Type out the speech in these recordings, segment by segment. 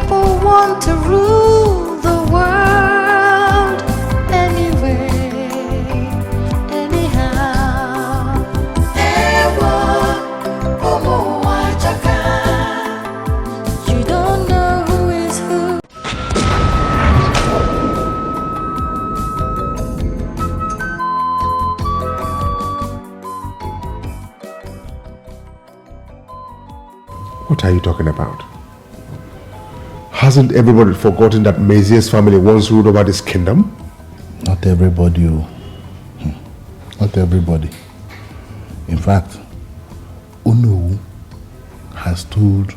people want to rule the world anyway, anyhow. You don't know who is who. What are you talking about? Hasn't everybody forgotten that Mezier's family once ruled over this kingdom? Not everybody. Not everybody. In fact, Onowu has told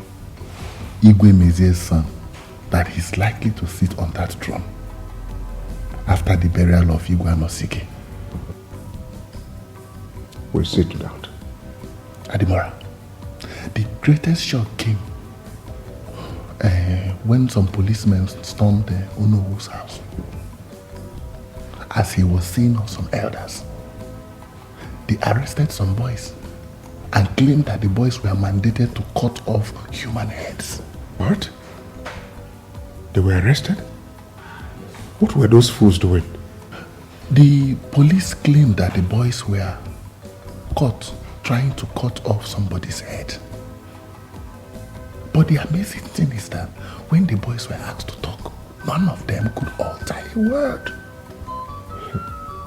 Igwe Mezier's son that he's likely to sit on that throne after the burial of Igwe Anosike. We'll see to that. Adimora, the greatest shock came when some policemen stormed Onowu's house as he was seeing some elders. They arrested some boys and claimed that the boys were mandated to cut off human heads. What? They were arrested? What were those fools doing? The police claimed that the boys were caught trying to cut off somebody's head. But the amazing thing is that when the boys were asked to talk, none of them could utter a word.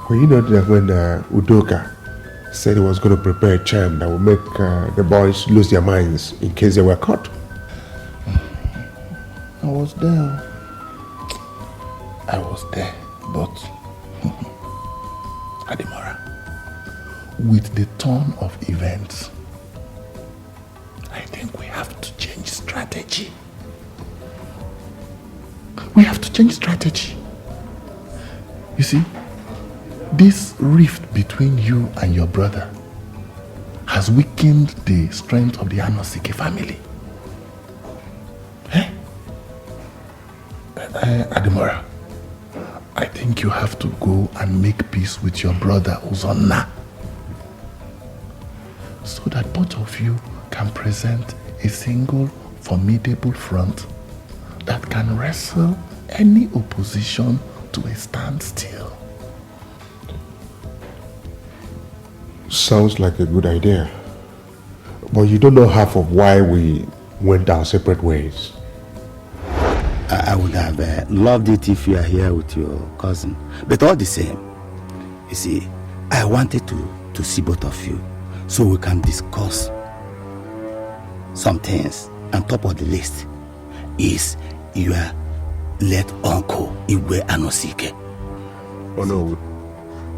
Well, you know that when Udoka said he was going to prepare a charm that would make the boys lose their minds in case they were caught. I was there, but Adimora, with the turn of events, I think we have to change strategy. We have to change strategy. You see, this rift between you and your brother has weakened the strength of the Anosike family. Adimora, I think you have to go and make peace with your brother Uzoma, so that both of you can present a single formidable front that can wrestle any opposition to a standstill. Sounds like a good idea. But you don't know half of why we went our separate ways. I would have loved it if you are here with your cousin. But all the same, you see, I wanted to see both of you so we can discuss some things. On top of the list is your late uncle, Igwe Anosike. Oh no,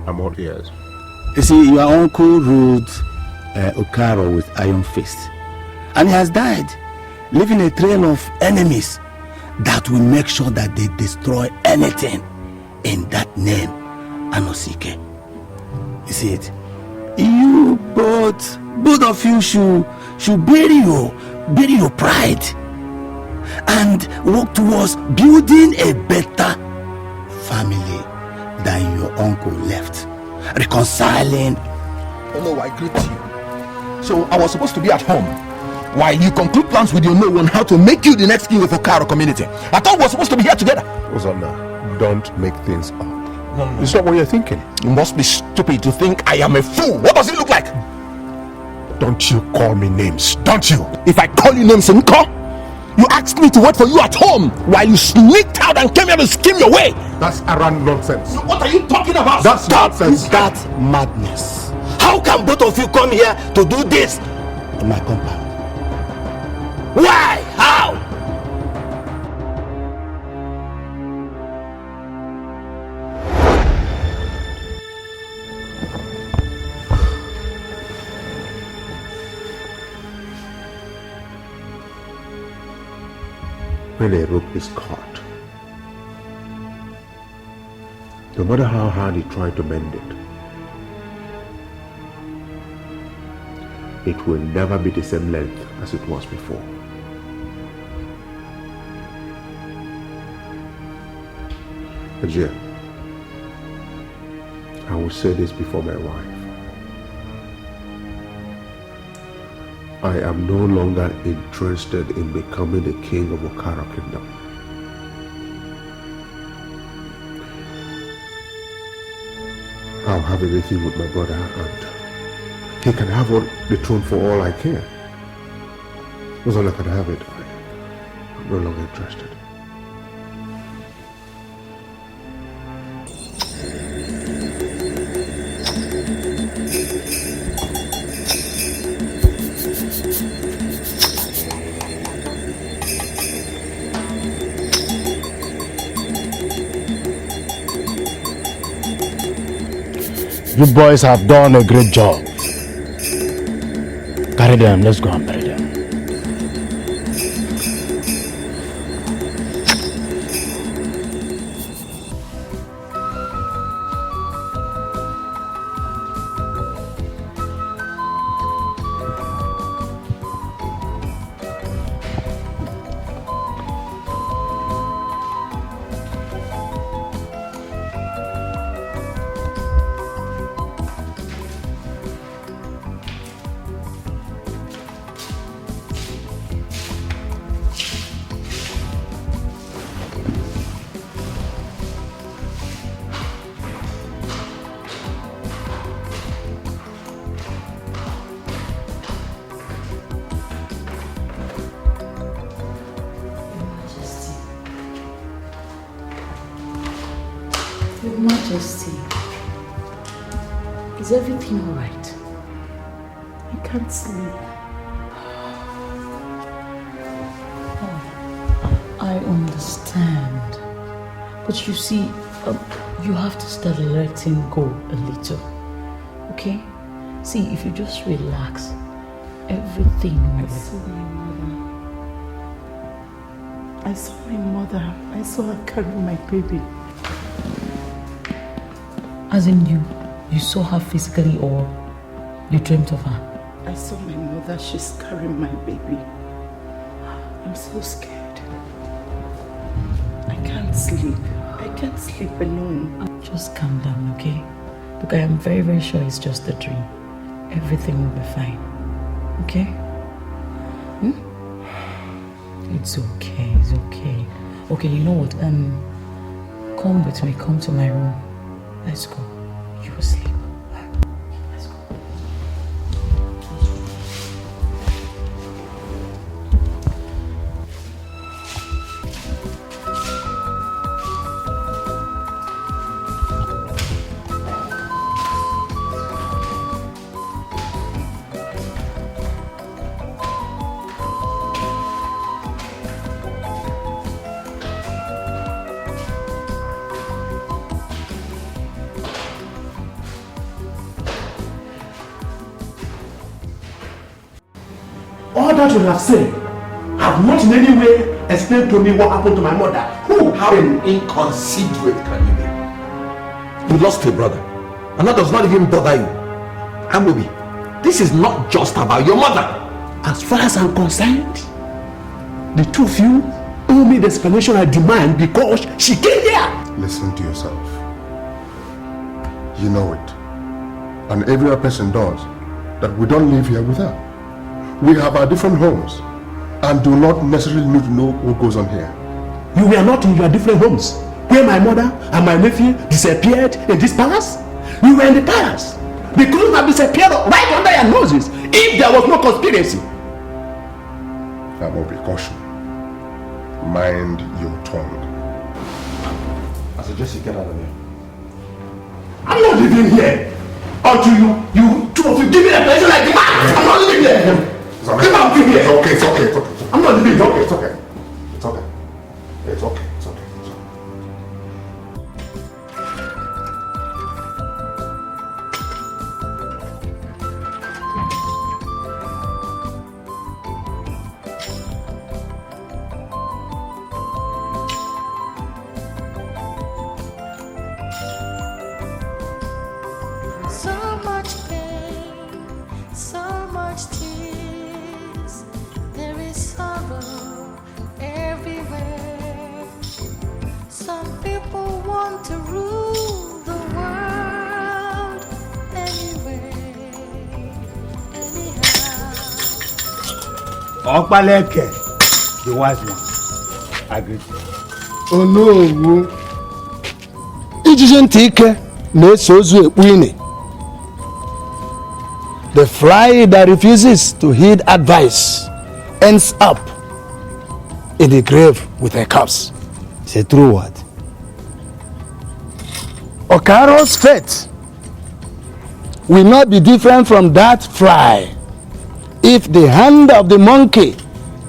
I'm all ears. You see, your uncle ruled Okaro with iron fist. And he has died, leaving a trail of enemies that will make sure that they destroy anything in that name, Anosike. You see it? You both of you should bury your pride and work towards building a better family than your uncle left. Reconciling. Oh no, I greet you. So I was supposed to be at home while you conclude plans with your no on how to make you the next king of Okaro community. I thought we were supposed to be here together. Uzoma, don't make things up. No. It's not what you're thinking. You must be stupid to think I am a fool. What does it look like? Don't you call me names, don't you? If I call you names, Nko, you asked me to wait for you at home while you sneaked out and came here to scheme your way. That's around nonsense. What are you talking about? That's nonsense. That's madness. How can both of you come here to do this in my compound? Why? How? When a rope is caught, no matter how hard you try to mend it will never be the same length as it was before. Ajay, I will say this before my wife. I am no longer interested in becoming the king of Okara Kingdom. I'll have everything with my brother and he can have the throne for all I care. As long as I can have it, I'm no longer interested. You boys have done a great job. Carry them, let's go and bury them. Your Majesty, is everything all right? I can't sleep. Oh, I understand. But you see, you have to start letting go a little. Okay? See, if you just relax, everything will... I saw my mother. I saw her carry my baby. As in you saw her physically or you dreamt of her? I saw my mother. She's carrying my baby. I'm so scared. I can't sleep. I can't sleep alone. Just calm down, okay? Look, I am very, very sure it's just a dream. Everything will be fine. Okay? It's okay, it's okay. Okay, you know what? Come with me, come to my room. Let's go. You will sleep. Let's go. All that you have said have not in any way explained to me what happened to my mother. Who? How inconsiderate can you be? You lost a brother, and that does not even bother you. Amobi, this is not just about your mother. As far as I'm concerned, the two of you owe me the explanation I demand because she came here. Listen to yourself. You know it. And every other person does. That we don't live here with her. We have our different homes and do not necessarily need to know what goes on here. You were not in your different homes where my mother and my nephew disappeared in this palace. You were in the palace. They couldn't have disappeared right under your noses if there was no conspiracy. I will be caution. Mind your tongue. I suggest you get out of here. I'm not living here until you two of you give me a place like that. I'm not living here. Get out of here. It's okay. I'm not living here. It's okay. It's okay. It's okay. It's okay. So much pain, so much tears. There is sorrow everywhere. Some people want to rule the world anyway, anyhow. Okbaleke, the wise one. Agreed. Oh no. Ijiji ntị ike na-eso ozu ekpu ine. The fly that refuses to heed advice ends up in the grave with a corpse. It's a true word. Okaro's fate will not be different from that fly if the hand of the monkey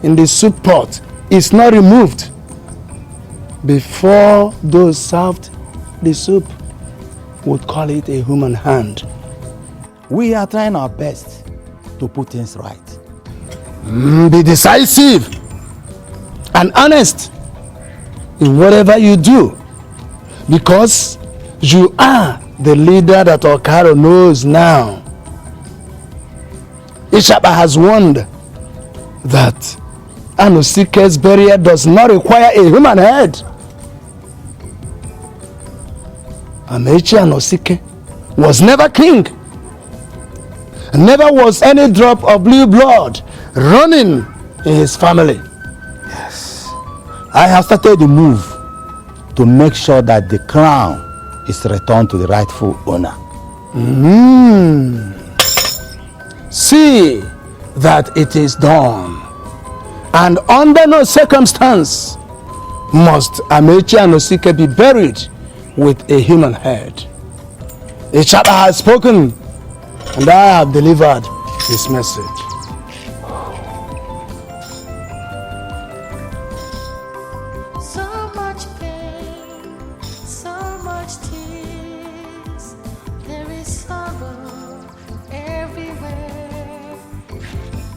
in the soup pot is not removed before those served the soup would call it a human hand. We are trying our best to put things right. Be decisive and honest in whatever you do, because you are the leader that Okaro knows now. Ishaba has warned that Anosike's burial does not require a human head. Amechi Anosike was never king. Never was any drop of blue blood running in his family. Yes. I have started the move to make sure that the crown is returned to the rightful owner. See that it is done. And under no circumstance must Amechi Anosike be buried with a human head. Ishaba has spoken, and I have delivered his message. So much pain, so much tears, there is sorrow everywhere.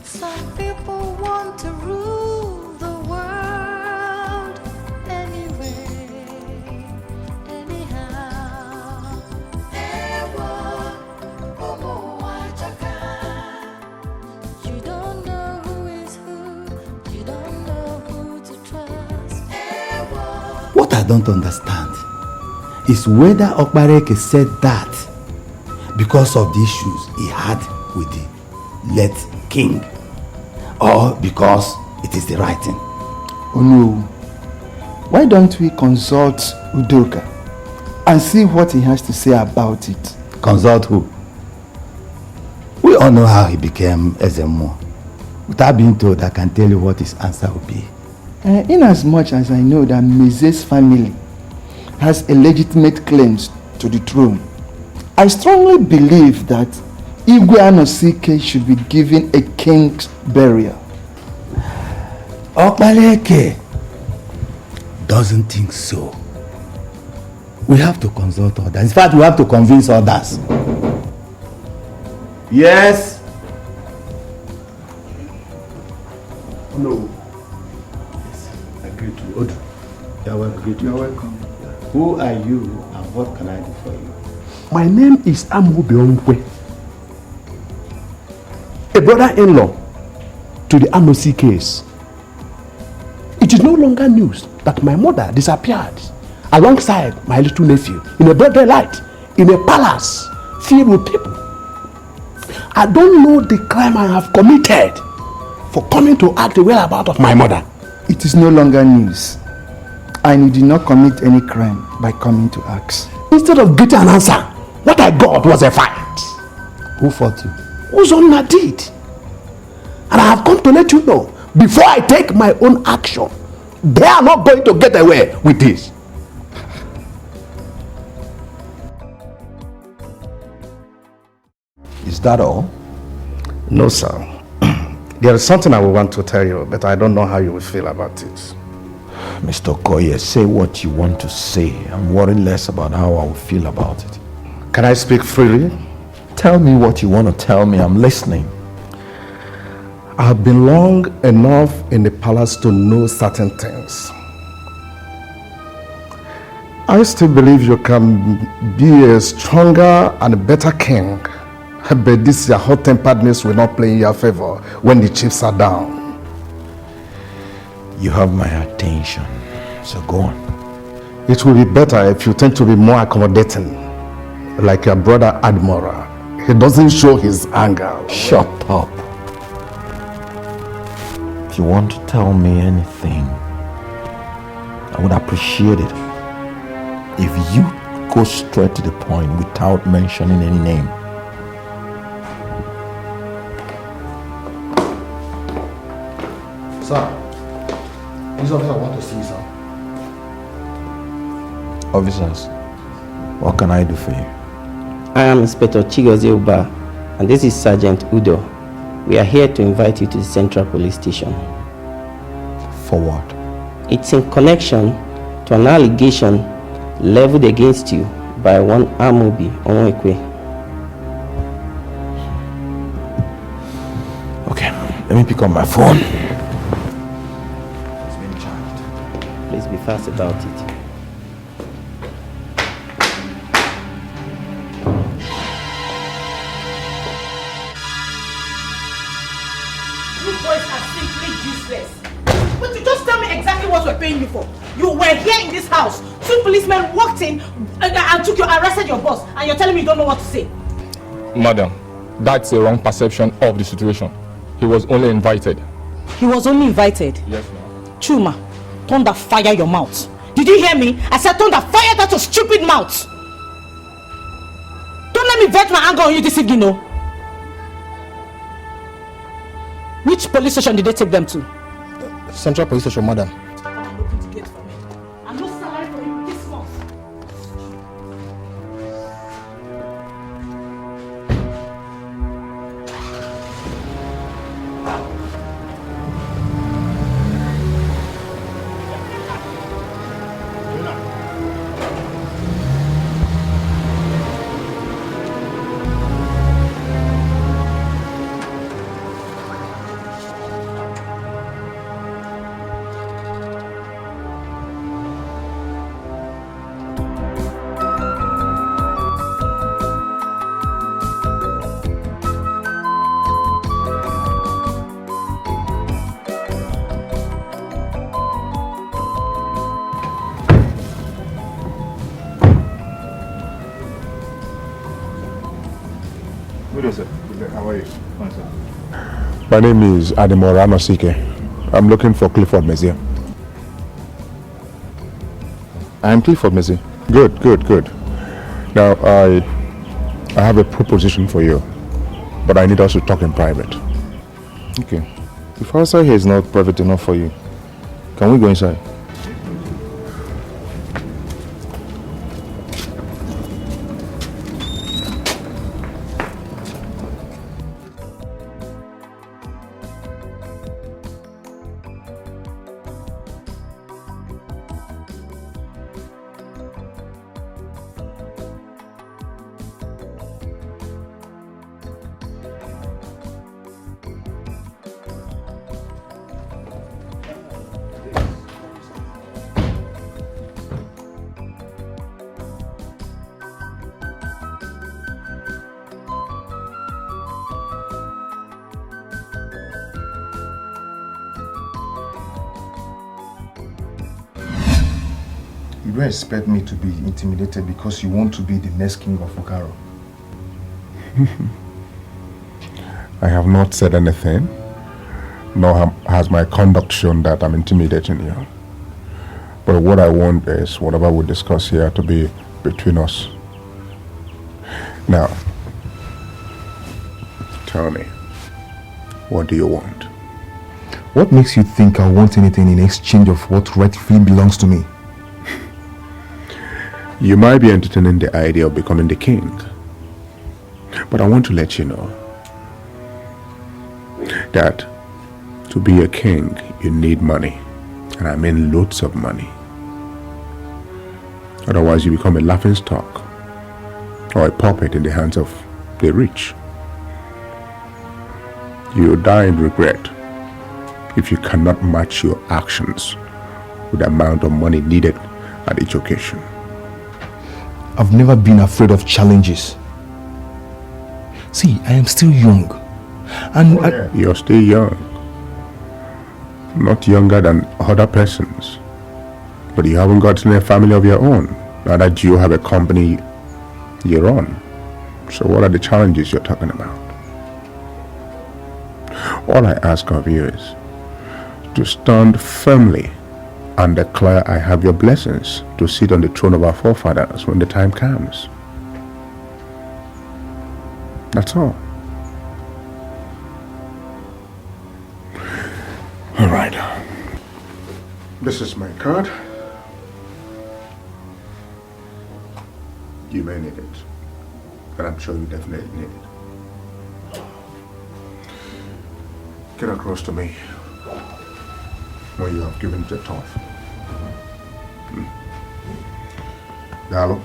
Some people want to rule the world anyway, anyhow. You don't know who is who, you don't know who to trust. What I don't understand is whether Okbareke said that because of the issues he had with the late king, or because it is the right thing. Oh no. Why don't we consult Udoka and see what he has to say about it? Consult who? We all know how he became Ezemo. Without being told, I can tell you what his answer will be. In as much as I know that Meze's family has a legitimate claims to the throne, I strongly believe that Igwe Anosike should be given a king's burial. Okbaleke doesn't think so. We have to consult others. In fact, we have to convince others. Yes? No. Yes, agreed to Odu. You're welcome. You're welcome. Who are you and what can I do for you? My name is Amubeonkwe, a brother-in-law to the Anosi case. It is no longer news that my mother disappeared alongside my little nephew in a broad daylight in a palace filled with people. I don't know the crime I have committed for coming to ask the whereabouts of my mother. It is no longer news, and you did not commit any crime by coming to ask. Instead of getting an answer, what I got was a fight. Who fought you? Uzoma did. And I have come to let you know, before I take my own action, they are not going to get away with this. Is that all? No, sir. There is something I will want to tell you, but I don't know how you will feel about it. Mr. Okoye, say what you want to say. I'm worried less about how I will feel about it. Can I speak freely? Tell me what you want to tell me. I'm listening. I have been long enough in the palace to know certain things. I still believe you can be a stronger and a better king, but this your hot-temperedness will not play in your favor when the chiefs are down. You have my attention, so go on. It will be better if you tend to be more accommodating, like your brother Adimora. He doesn't show his anger. Shut up. you want to tell me anything, I would appreciate it if you go straight to the point without mentioning any name. Sir, this officer wants to see you, sir. Officers, what can I do for you? I am Inspector Chigozie Uba, and this is Sergeant Udo. We are here to invite you to the Central Police Station. For what? It's in connection to an allegation leveled against you by one Amobi Onwekwe. Okay, let me pick up my phone. Please be fast about it. You boys are simply useless. But you just tell me exactly what we're paying you for. You were here in this house. 2 policemen walked in and took you, arrested your boss, and you're telling me you don't know what to say. Madam, that's a wrong perception of the situation. He was only invited. He was only invited? Yes, ma'am. Chuma, thunder fire your mouth. Did you hear me? I said thunder fire that your stupid mouth. Don't let me vent my anger on you this evening, no. Which police station did they take them to? Central Police Station, madam. I'm no salary for you this month. My name is Adimora. I'm looking for Clifford Messier. I'm Clifford Messier. Good. Now, I have a proposition for you, but I need us to talk in private. Okay. If outside here is not private enough for you, can we go inside? You don't expect me to be intimidated because you want to be the next king of Okaro. I have not said anything, nor has my conduct shown that I'm intimidating you. But what I want is whatever we discuss here to be between us. Now, tell me, what do you want? What makes you think I want anything in exchange of what rightfully belongs to me? You might be entertaining the idea of becoming the king, but I want to let you know that to be a king, you need money, and I mean loads of money. Otherwise, you become a laughingstock or a puppet in the hands of the rich. You die in regret if you cannot match your actions with the amount of money needed at each occasion. I've never been afraid of challenges. See, I am still young. And You're still young. Not younger than other persons. But you haven't gotten a family of your own. Neither do you have a company you're on. So what are the challenges you're talking about? All I ask of you is to stand firmly and declare I have your blessings to sit on the throne of our forefathers when the time comes. That's all. All right. This is my card. You may need it, but I'm sure you definitely need it. Get across to me when you have given it a tough. Dialogue.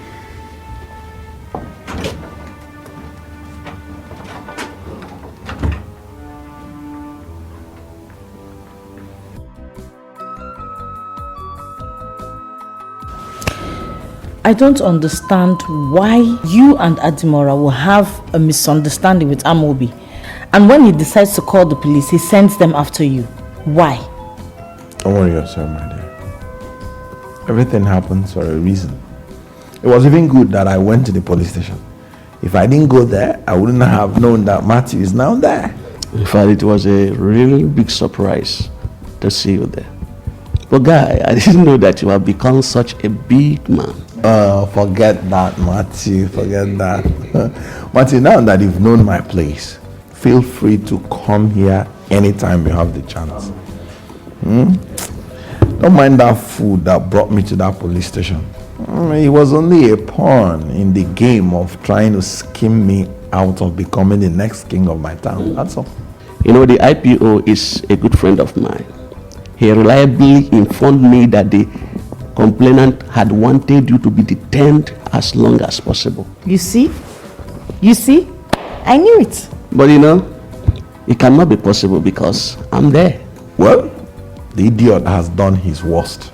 I don't understand why you and Adimora will have a misunderstanding with Amobi. And when he decides to call the police, he sends them after you. Why? Don't worry yourself, my dear. Everything happens for a reason. It was even good that I went to the police station. If I didn't go there, I wouldn't have known that Matthew is now there. In fact, it was a really big surprise to see you there. But guy, I didn't know that you have become such a big man. Forget that, Matthew. Forget that. Matthew, now that you've known my place, feel free to come here anytime you have the chance. Don't mind that fool that brought me to that police station. He was only a pawn in the game of trying to skim me out of becoming the next king of my town. That's all. You know, the IPO is a good friend of mine. He reliably informed me that the complainant had wanted you to be detained as long as possible. You see? You see? I knew it. But you know, it cannot be possible because I'm there. Well, the idiot has done his worst.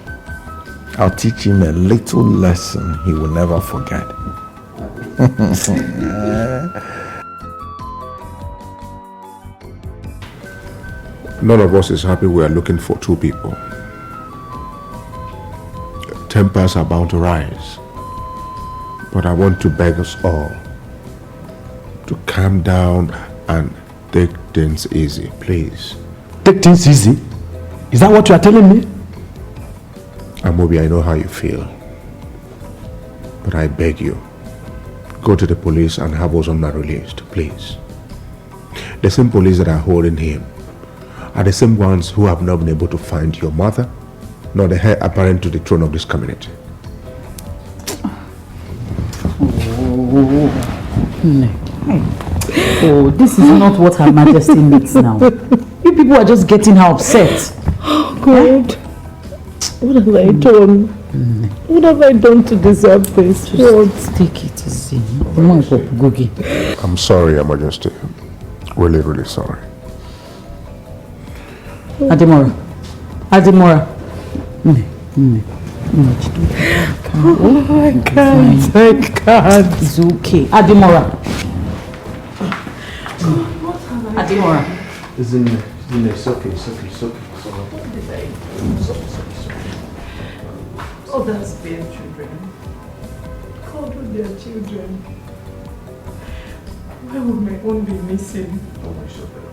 I'll teach him a little lesson he will never forget. None of us is happy we are looking for two people. Tempers are bound to rise. But I want to beg us all to calm down and take things easy, please. Take things easy? Is that what you are telling me? Amobi, I know how you feel. But I beg you, go to the police and have Uzoma released, please. The same police that are holding him are the same ones who have not been able to find your mother, nor the heir apparent to the throne of this community. Oh, this is not what Her Majesty needs now. You people are just getting her upset. Oh, God. What have I done? What have I done to deserve this? Just take it easy. I'm sorry, Your Majesty. Really, really sorry. Adimora. Adimora. Oh, I can't. I can't. It's okay. Adimora. Adimora. It's in there. It's okay. It's okay. It's okay. Oh, that's their children. God, with their children. Why would my own be missing?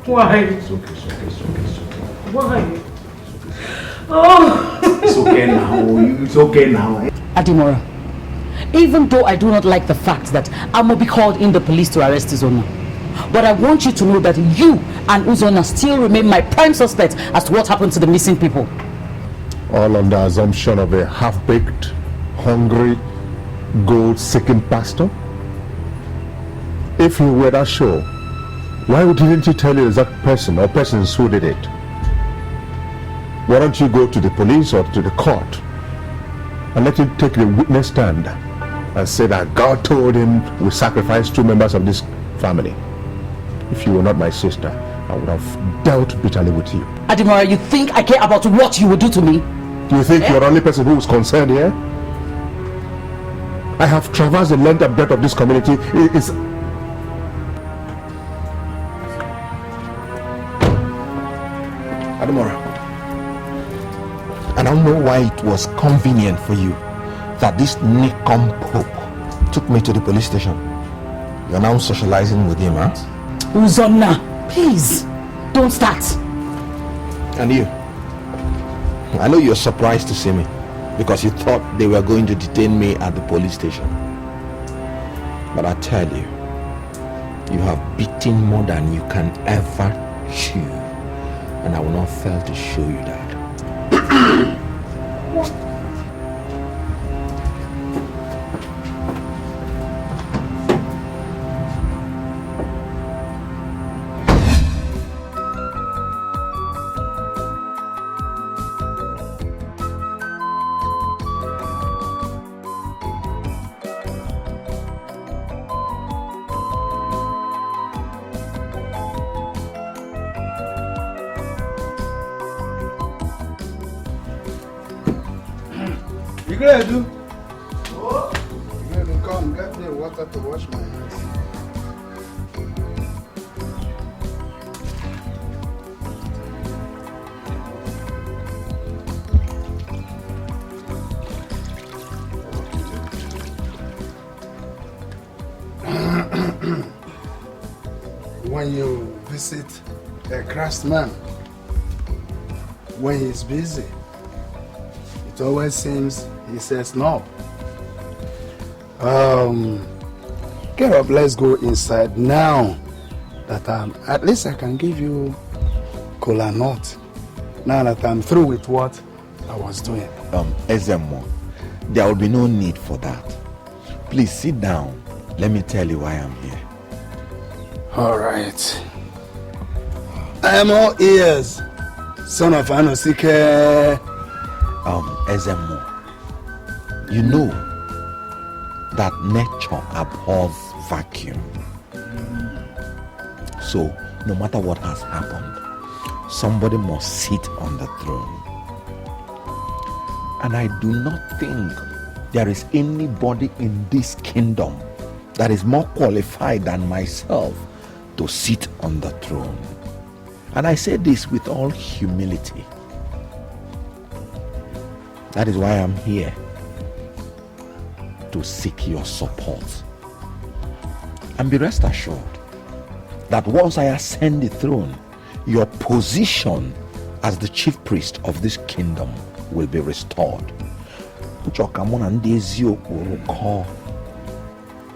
Why? It's okay. It's okay. It's okay. It's okay. Why? Oh! It's okay now. It's okay now. Adimora, even though I do not like the fact that Amobi called in the police to arrest Uzoma, but I want you to know that you and Uzoma still remain my prime suspect as to what happened to the missing people. All on the assumption of a half-baked, hungry, gold-seeking pastor? If you were that sure, why didn't you tell the exact person or persons who did it? Why don't you go to the police or to the court and let him take the witness stand and say that God told him we sacrificed two members of this family? If you were not my sister, I would have dealt bitterly with you. Adimora, you think I care about what you would do to me? Do you think you're the only person who is concerned here? I have traversed the length and breadth of this community. It's Adimora, I don't know why it was convenient for you that this Nikom Pope took me to the police station. You're now socializing with him, huh? Uzoma, please, don't start. And you? I know you're surprised to see me because you thought they were going to detain me at the police station. But I tell you, you have beaten more than you can ever chew, and I will not fail to show you that. Igredu! Oh, Igredu, come, get me water to wash my hands. When you visit a craftsman, when he's busy, it always seems he says no. Get up, let's go inside now that at least I can give you cola nut. Now that I'm through with what I was doing. Ezemo, there will be no need for that. Please sit down. Let me tell you why I'm here. All right. I am all ears, son of Anosike. Ezemo, you know that nature abhors vacuum. So, no matter what has happened, somebody must sit on the throne. And I do not think there is anybody in this kingdom that is more qualified than myself to sit on the throne. And I say this with all humility. That is why I'm here, to seek your support. And be rest assured that once I ascend the throne, your position as the chief priest of this kingdom will be restored.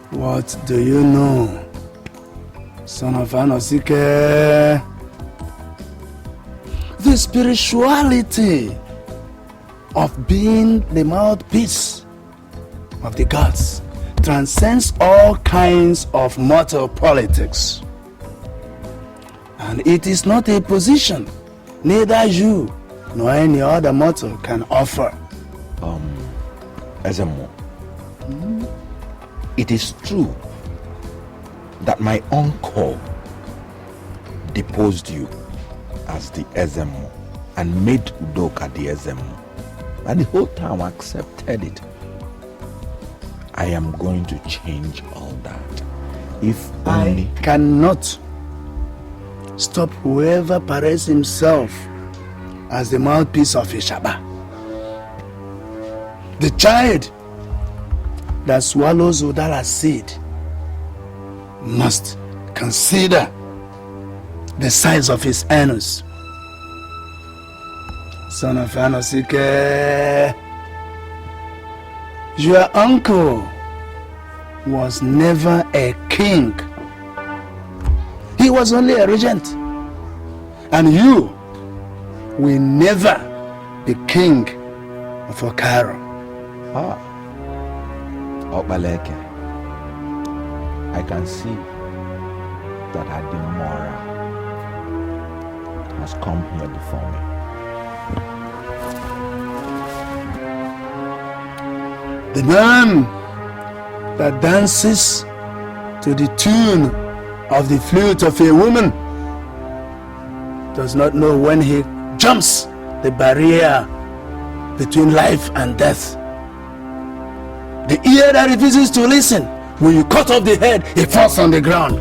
What do you know, son of Anosike? The spirituality of being the mouthpiece of the gods transcends all kinds of mortal politics. And it is not a position neither you nor any other mortal can offer. Ezemo, it is true that my uncle deposed you as the Ezemo and made Udoka the Ezemo, and the whole town accepted it. I am going to change all that. If only I cannot stop whoever parades himself as the mouthpiece of Ishaba. The child that swallows Udala's seed must consider the size of his anus. Son of Anosike, your uncle was never a king. He was only a regent. And you will never be king of Okaro. Obaleke, I can see that Adimora has come here before me. The man that dances to the tune of the flute of a woman does not know when he jumps the barrier between life and death. The ear that refuses to listen, when you cut off the head, it falls on the ground.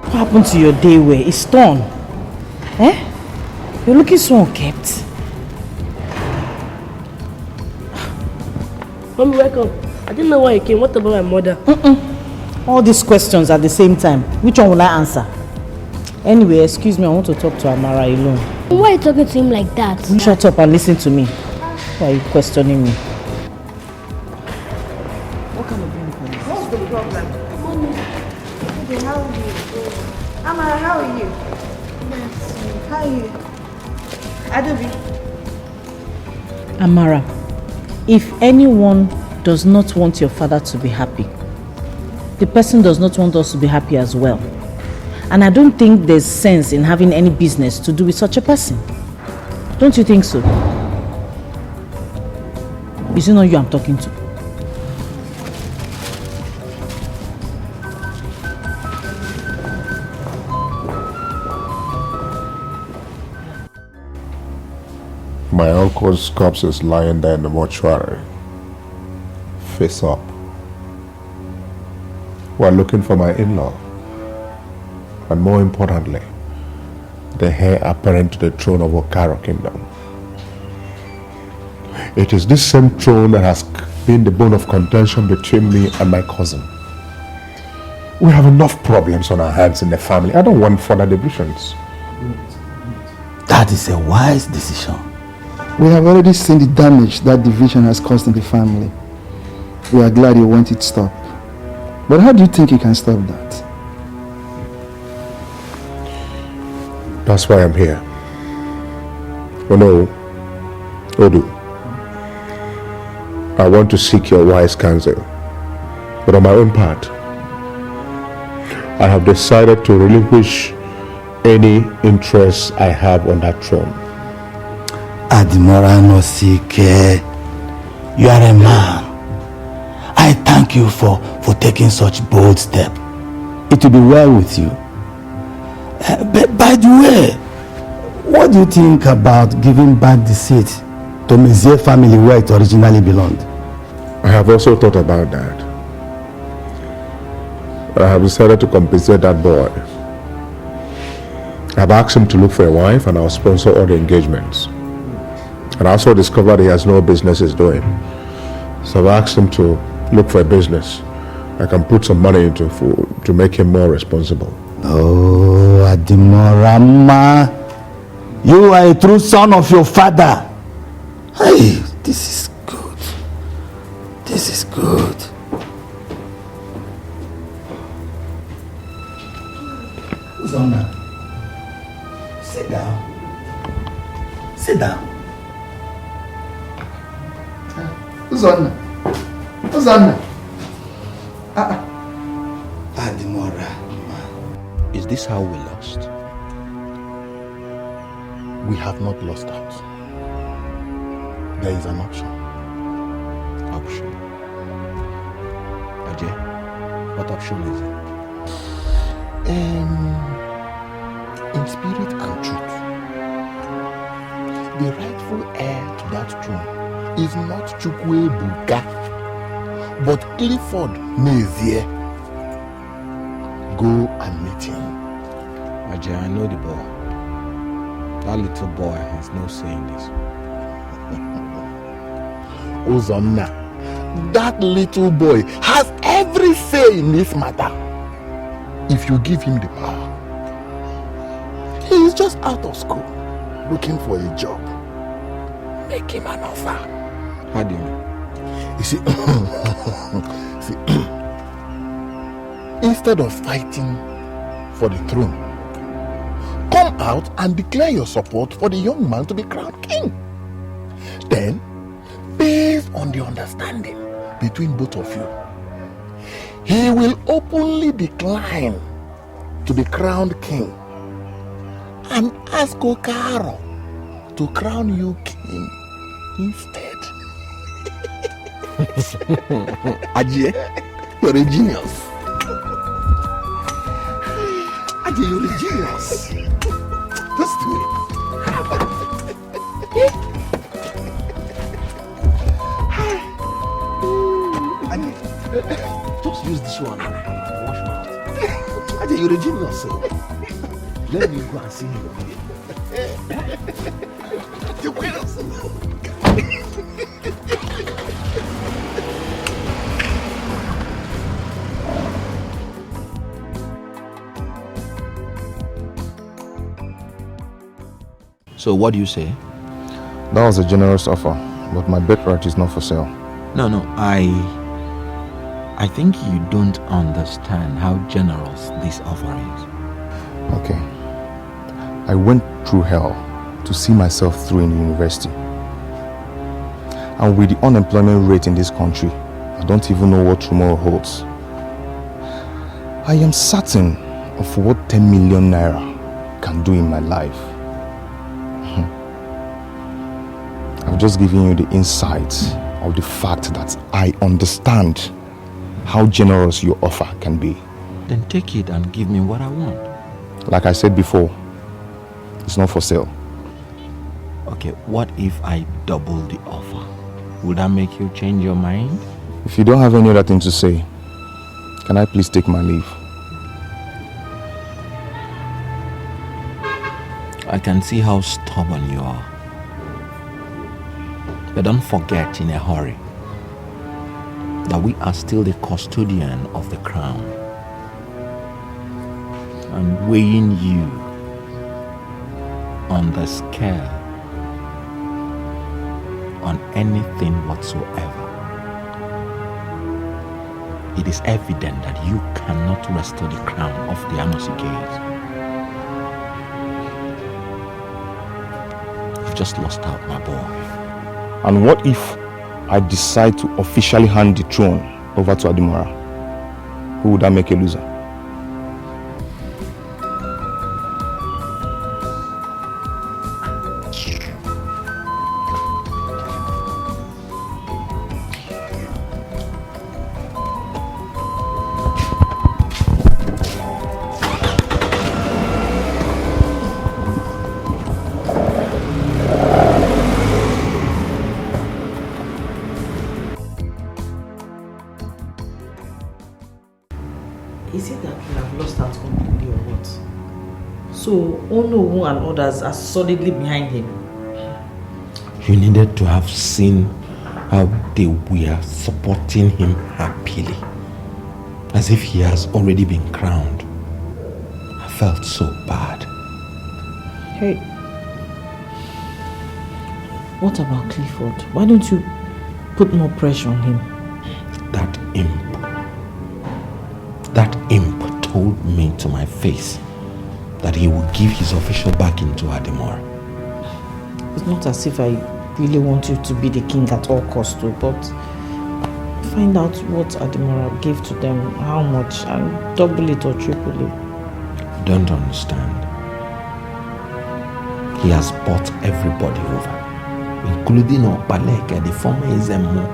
What happened to your day wear? It's torn. Eh? You're looking so unkept. Mommy, welcome. I didn't know why you came. What about my mother? All these questions at the same time. Which one will I answer? Anyway, excuse me, I want to talk to Amara alone. Why are you talking to him like that? Shut up and listen to me. Why are you questioning me? What kind of phone call? What's the problem? Mommy, how are you? Amara, how are you? How are you? Adobe. Amara, if anyone does not want your father to be happy, the person does not want us to be happy as well. And I don't think there's sense in having any business to do with such a person. Don't you think so? Is it not you I'm talking to? My uncle's corpse is lying there in the mortuary, face up. We're looking for my in-law. And more importantly, the heir apparent to the throne of Okaro Kingdom. It is this same throne that has been the bone of contention between me and my cousin. We have enough problems on our hands in the family. I don't want further divisions. That is a wise decision. We have already seen the damage that division has caused in the family. We are glad you want it stopped. But how do you think you can stop that? That's why I'm here. Oh no, Odu. I want to seek your wise counsel. But on my own part, I have decided to relinquish any interest I have on that throne. Adimora no Sike, you are a man. I thank you for taking such bold step. It will be well with you. But by the way, what do you think about giving back the seat to Mezie family where it originally belonged? I have also thought about that. I have decided to compensate that boy. I've asked him to look for a wife and I'll sponsor all the engagements. And I also discovered he has no business he's doing. So I've asked him to look for a business I can put some money into to make him more responsible. Oh, Adimora, you are a true son of your father. Hey, this is good. This is good. Uzoma, sit down. Sit down. Uzoma. Adimora. Is this how we lost? We have not lost out. There is an option. Option? Ajay, what option is it? In spirit and truth, the rightful heir to that throne is not Chukwuebuka, but Clifford Mezie. Go and meet him. Ajay, I know the boy. That little boy has no say in this. Uzoma, that little boy has every say in this matter. If you give him the power. He is just out of school, looking for a job. Make him an offer. How do you mean? You see, instead of fighting for the throne, come out and declare your support for the young man to be crowned king. Then, based on the understanding between both of you, he will openly decline to be crowned king and ask Okaro to crown you king instead. Ajay, you're a genius. Ajay, you're a genius. Just do it. Ajay, just use this one and wash mouth. Ajay, you're a genius. Let me go and see you. So what do you say? That was a generous offer, but my birthright is not for sale. No, I think you don't understand how generous this offer is. Okay. I went through hell to see myself through in the university. And with the unemployment rate in this country, I don't even know what tomorrow holds. I am certain of what 10 million naira can do in my life. I've just given you the insight of the fact that I understand how generous your offer can be. Then take it and give me what I want. Like I said before, it's not for sale. Okay, what if I double the offer? Would that make you change your mind? If you don't have any other thing to say, can I please take my leave? I can see how stubborn you are. But don't forget in a hurry that we are still the custodian of the crown. And weighing you on the scale on anything whatsoever. It is evident that you cannot restore the crown of the Anosike's. You've just lost out, my boy. And what if I decide to officially hand the throne over to Adimora? Who would that make a loser? Is it that we have lost out completely or what? So Onowu and others are solidly behind him. You needed to have seen how they were supporting him happily, as if he has already been crowned. I felt so bad. Hey, what about Clifford? Why don't you put more pressure on him? That imp told me to my face that he would give his official backing to Adimora. It's not as if I really want you to be the king at all costs, but find out what Adimora gave to them, how much, and double it or triple it. Don't understand. He has bought everybody over, including Opaleke, the former Uzoma.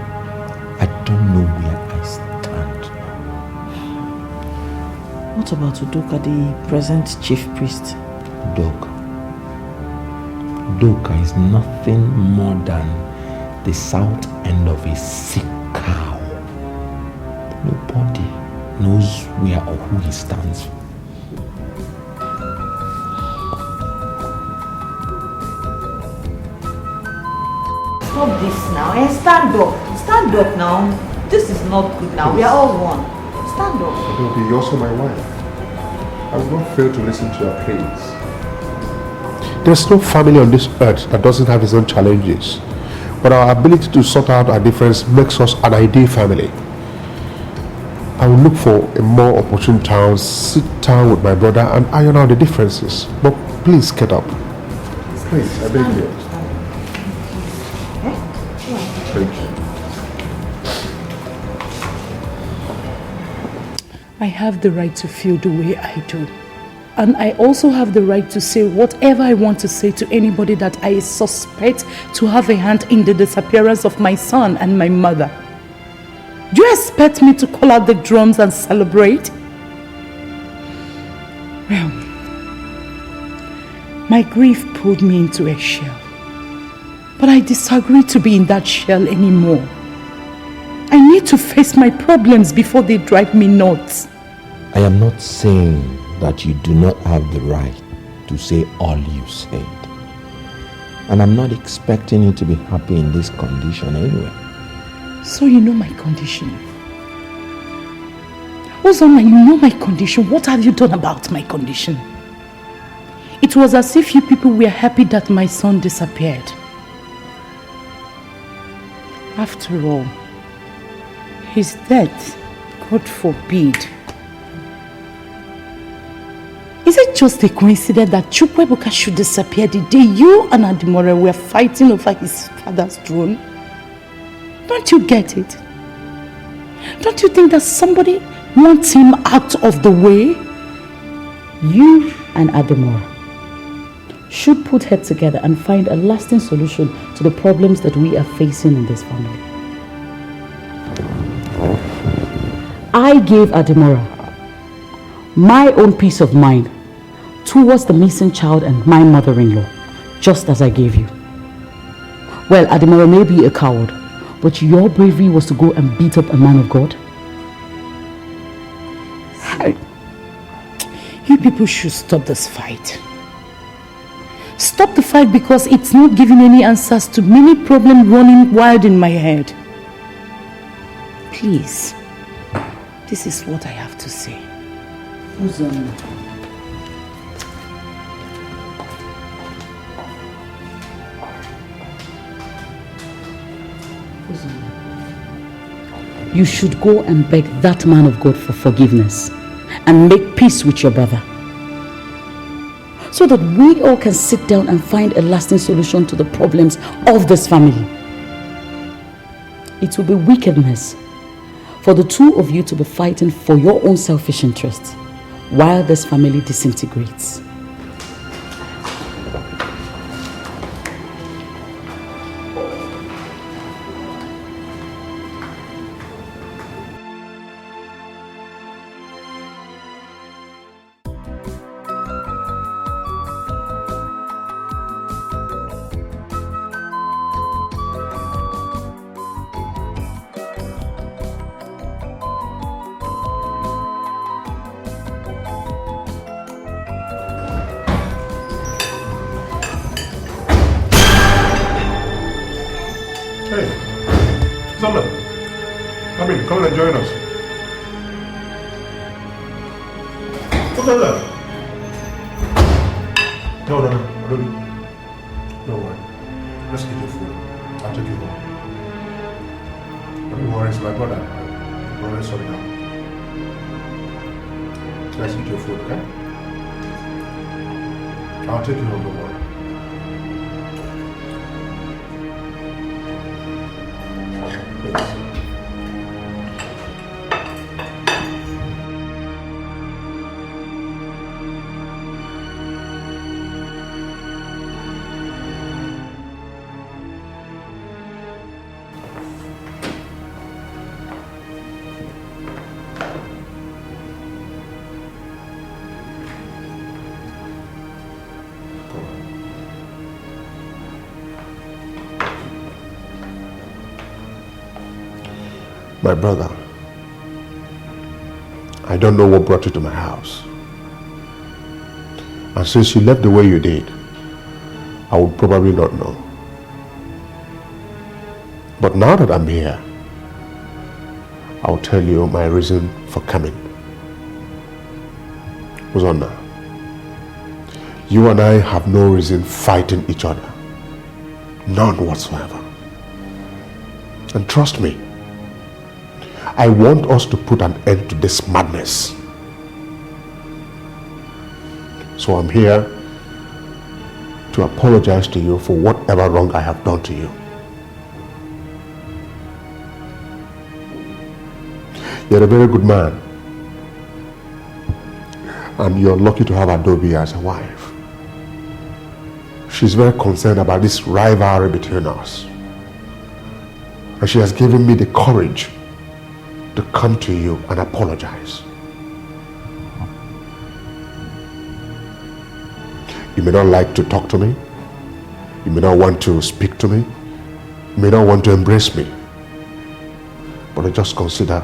I don't know where I stand. What about Udoka, the present chief priest? Udoka is nothing more than the south end of a sick cow. Nobody knows where or who he stands for. Stop this now. Stand up. Stand up now. This is not good now. We are all one. Stand up. Baby, you're also my wife. I will not fail to listen to your pleas. There's no family on this earth that doesn't have its own challenges. But our ability to sort out our difference makes us an ideal family. I will look for a more opportune town, sit down with my brother and iron out the differences. But please get up. Please, I beg you. Thank you. I have the right to feel the way I do. And I also have the right to say whatever I want to say to anybody that I suspect to have a hand in the disappearance of my son and my mother. Do you expect me to call out the drums and celebrate? Well, my grief pulled me into a shell. But I disagree to be in that shell anymore. I need to face my problems before they drive me nuts. I am not saying that you do not have the right to say all you said. And I'm not expecting you to be happy in this condition anyway. So you know my condition. Uzoma, you know my condition. What have you done about my condition? It It was as if you people were happy that my son disappeared. After all, his death, God forbid. Is it just a coincidence that Chukwuebuka should disappear the day you and Adimora were fighting over his father's throne? Don't you get it? Don't you think that somebody wants him out of the way? You and Adimora should put heads together and find a lasting solution to the problems that we are facing in this family. I gave Adimora my own peace of mind towards the missing child and my mother-in-law, just as I gave you. Well, Adimora may be a coward, but your bravery was to go and beat up a man of God. You people should stop this fight. Stop the fight because it's not giving any answers to many problems running wild in my head. Please, this is what I have to say. Uzoma. You should go and beg that man of God for forgiveness and make peace with your brother, so that we all can sit down and find a lasting solution to the problems of this family. It will be wickedness for the two of you to be fighting for your own selfish interests while this family disintegrates. Uzoma, come in, come and join us. What's that? No, I don't need. No worry. Let's get your food. I'll take you home. Don't worry, it's my brother. I'm already sorry now. Let's eat your food, okay? I'll take you home, don't worry. My brother, I don't know what brought you to my house. And since you left the way you did, I would probably not know. But now that I'm here, I'll tell you my reason for coming. Uzoma, you and I have no reason fighting each other. None whatsoever. And trust me, I want us to put an end to this madness. So I'm here to apologize to you for whatever wrong I have done to you. You're a very good man. And you're lucky to have Adobe as a wife. She's very concerned about this rivalry between us. And she has given me the courage to come to you and apologize. You may not like to talk to me. You may not want to speak to me. You may not want to embrace me. But I just consider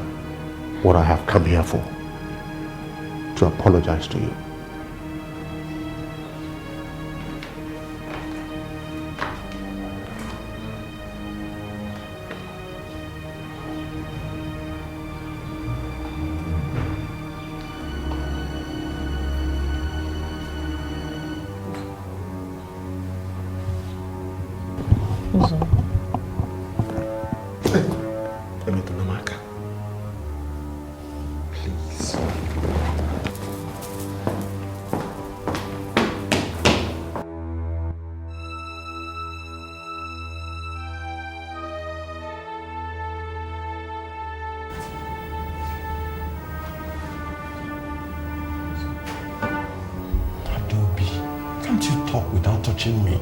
what I have come here for, to apologize to you. without touching me.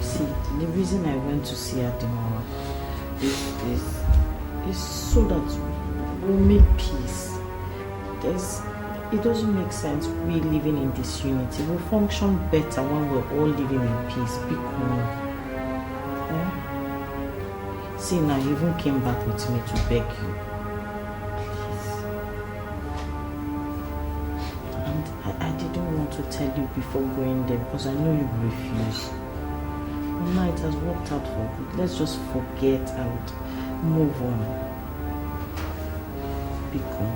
See, the reason I went to see Adimora is so that we'll make peace. It doesn't make sense we living in disunity. We'll function better when we're all living in peace. Be cool. See, now you even came back with me to beg you. Please. And I didn't want to tell you before going there because I know you would refuse. But now it has worked out for good. Let's just forget and move on. Be cool.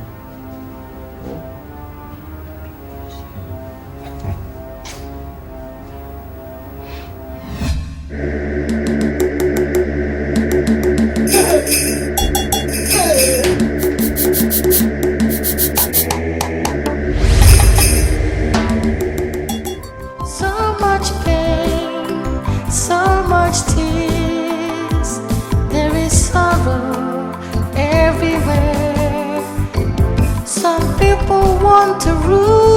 So much pain, so much tears. There is sorrow everywhere. Some people want to rule.